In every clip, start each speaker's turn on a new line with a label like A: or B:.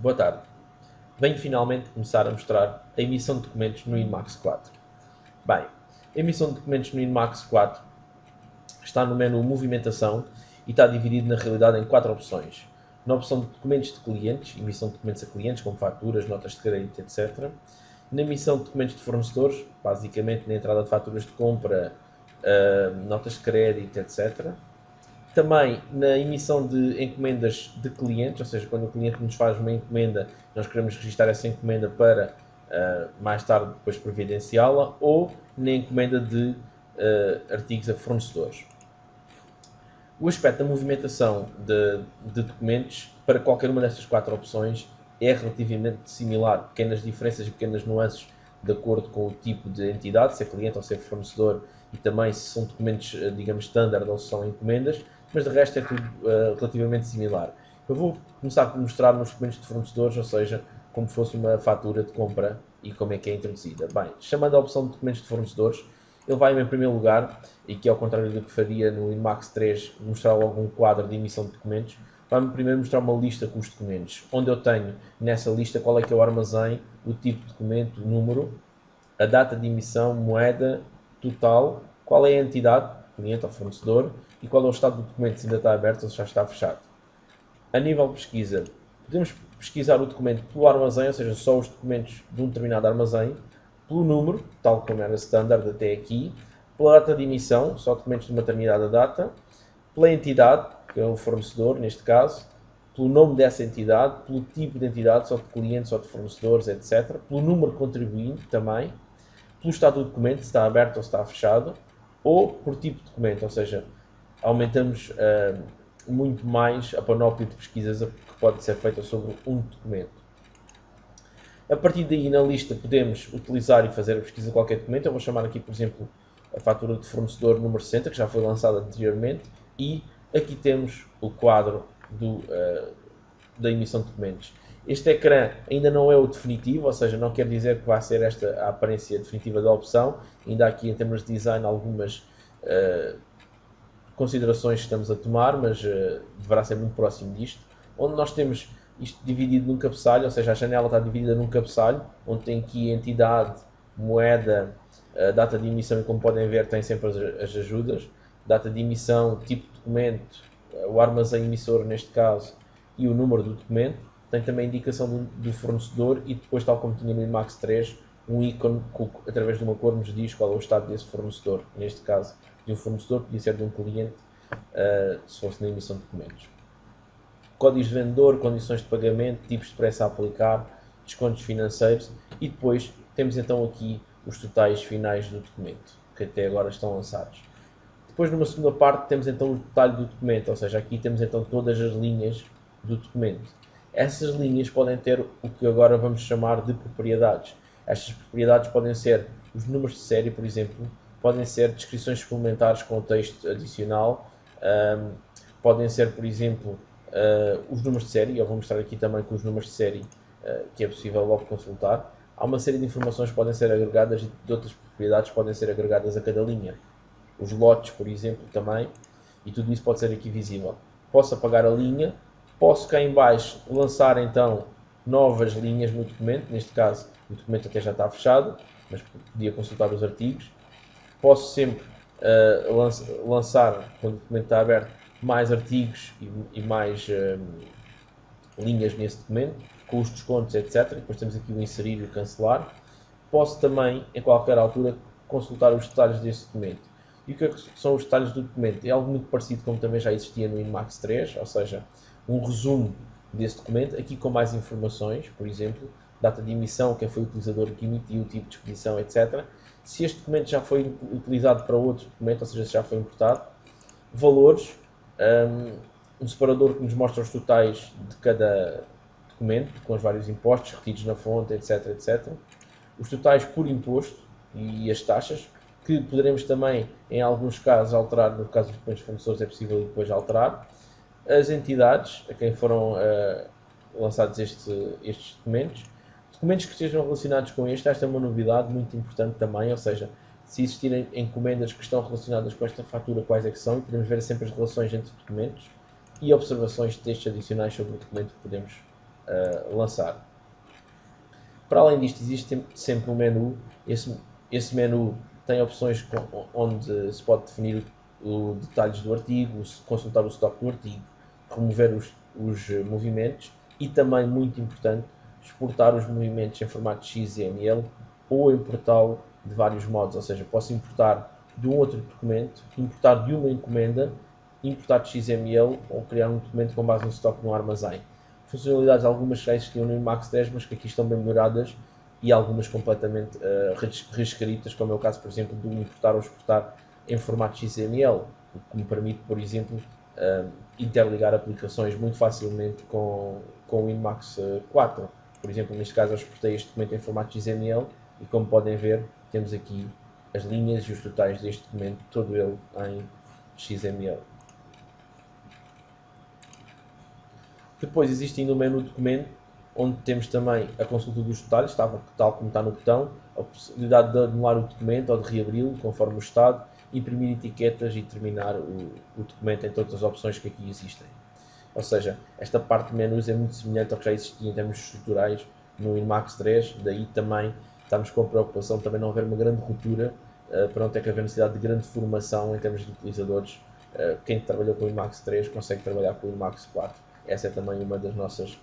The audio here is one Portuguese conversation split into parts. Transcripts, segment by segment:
A: Boa tarde. Venho finalmente começar a mostrar a emissão de documentos no Inmax 4. Bem, a emissão de documentos no Inmax 4 está no menu Movimentação e está dividido na realidade em 4 opções. Na opção de documentos de clientes, emissão de documentos a clientes, como faturas, notas de crédito, etc. Na emissão de documentos de fornecedores, basicamente na entrada de faturas de compra, notas de crédito, etc. Também na emissão de encomendas de clientes, ou seja, quando o cliente nos faz uma encomenda, nós queremos registrar essa encomenda para mais tarde depois providenciá-la, ou na encomenda de artigos a fornecedores. O aspecto da movimentação de documentos para qualquer uma destas 4 opções é relativamente similar, pequenas diferenças, pequenas nuances de acordo com o tipo de entidade, se é cliente ou se é fornecedor, e também se são documentos, digamos, standard ou se são encomendas, mas de resto é tudo relativamente similar. Eu vou começar por mostrar nos documentos de fornecedores, ou seja, como fosse uma fatura de compra e como é que é introduzida. Bem, chamando a opção de documentos de fornecedores, ele vai em primeiro lugar, e que ao contrário do que faria no Inmax 3, mostrar logo um quadro de emissão de documentos, vai-me primeiro mostrar uma lista com os documentos, onde eu tenho nessa lista qual é que é o armazém, o tipo de documento, o número, a data de emissão, moeda, total, qual é a entidade, cliente ou fornecedor, e qual é o estado do documento, se ainda está aberto ou se já está fechado. A nível de pesquisa, podemos pesquisar o documento pelo armazém, ou seja, só os documentos de um determinado armazém, pelo número, tal como era standard até aqui, pela data de emissão, só documentos de uma determinada data, pela entidade, que é o fornecedor neste caso, pelo nome dessa entidade, pelo tipo de entidade, só de clientes ou de fornecedores, etc. Pelo número contribuinte também, pelo estado do documento, se está aberto ou se está fechado, ou por tipo de documento, ou seja, aumentamos muito mais a panóplia de pesquisas que pode ser feita sobre um documento. A partir daí, na lista, podemos utilizar e fazer a pesquisa de qualquer documento. Eu vou chamar aqui, por exemplo, a fatura de fornecedor número 60, que já foi lançada anteriormente, e aqui temos o quadro da emissão de documentos. Este ecrã ainda não é o definitivo, ou seja, não quer dizer que vai ser esta a aparência definitiva da opção. Ainda há aqui, em termos de design, algumas considerações que estamos a tomar, mas deverá ser muito próximo disto. Onde nós temos isto dividido num cabeçalho, ou seja, a janela está dividida num cabeçalho, onde tem aqui entidade, moeda, data de emissão e, como podem ver, tem sempre as ajudas. Data de emissão, tipo de documento, o armazém emissor neste caso, e o número do documento. Tem também a indicação do fornecedor e depois, tal como tinha no Inmax 3, um ícone que, através de uma cor, nos diz qual é o estado desse fornecedor. Neste caso, de um fornecedor, podia ser de um cliente, se fosse na emissão de documentos. Códigos de vendedor, condições de pagamento, tipos de preço a aplicar, descontos financeiros e depois temos então aqui os totais finais do documento, que até agora estão lançados. Depois, numa segunda parte, temos então o detalhe do documento, ou seja, aqui temos então todas as linhas do documento. Essas linhas podem ter o que agora vamos chamar de propriedades. Estas propriedades podem ser os números de série, por exemplo, podem ser descrições suplementares com texto adicional, podem ser, por exemplo, os números de série. Eu vou mostrar aqui também com os números de série que é possível logo consultar. Há uma série de informações que podem ser agregadas e de outras propriedades podem ser agregadas a cada linha. Os lotes, por exemplo, também, e tudo isso pode ser aqui visível. Posso apagar a linha, posso cá em baixo lançar então novas linhas no documento, neste caso o documento até já está fechado, mas podia consultar os artigos. Posso sempre lançar, quando o documento está aberto, mais artigos e mais linhas nesse documento, com os descontos, etc. Depois temos aqui o inserir e o cancelar. Posso também, em qualquer altura, consultar os detalhes desse documento. E o que são os detalhes do documento? É algo muito parecido como também já existia no Inmax 3, ou seja, um resumo desse documento, aqui com mais informações, por exemplo, data de emissão, quem foi o utilizador que emitiu, tipo de expedição, etc. Se este documento já foi utilizado para outro documento, ou seja, se já foi importado, valores, um separador que nos mostra os totais de cada documento, com os vários impostos retidos na fonte, etc, etc. Os totais por imposto e as taxas, que poderemos também, em alguns casos, alterar. No caso dos documentos fornecedores é possível depois alterar. As entidades a quem foram lançados estes documentos. Documentos que estejam relacionados com este. Esta é uma novidade muito importante também, ou seja, se existirem encomendas que estão relacionadas com esta fatura, quais é que são, e podemos ver sempre as relações entre documentos e observações de textos adicionais sobre o documento que podemos lançar. Para além disto, existe sempre um menu. Esse menu tem opções onde se pode definir os detalhes do artigo, consultar o estoque do artigo, remover os movimentos e também, muito importante, exportar os movimentos em formato XML ou importá-lo de vários modos. Ou seja, posso importar de um outro documento, importar de uma encomenda, importar de XML ou criar um documento com base no estoque no armazém. Funcionalidades algumas já existiam no Emacs 10, mas que aqui estão bem melhoradas e algumas completamente reescritas, como é o caso, por exemplo, do importar ou exportar em formato XML, o que me permite, por exemplo, interligar aplicações muito facilmente com o Emacs 4. Por exemplo, neste caso eu exportei este documento em formato XML e, como podem ver, temos aqui as linhas e os totais deste documento, todo ele em XML. Depois existe ainda o menu documento, onde temos também a consulta dos detalhes, tal como está no botão, a possibilidade de anular o documento ou de reabri-lo, conforme o estado, imprimir etiquetas e terminar o documento em todas as opções que aqui existem. Ou seja, esta parte de menus é muito semelhante ao que já existia em termos estruturais no Emacs 3, daí também estamos com a preocupação de também não haver uma grande ruptura, para não ter que haver necessidade de grande formação em termos de utilizadores. Quem trabalhou com o Emacs 3 consegue trabalhar com o Emacs 4. Essa é também uma das nossas,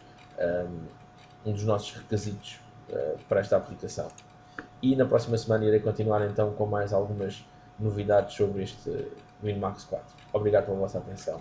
A: um dos nossos requisitos para esta aplicação. E na próxima semana irei continuar então com mais algumas novidades sobre este Emacs 4. Obrigado pela vossa atenção.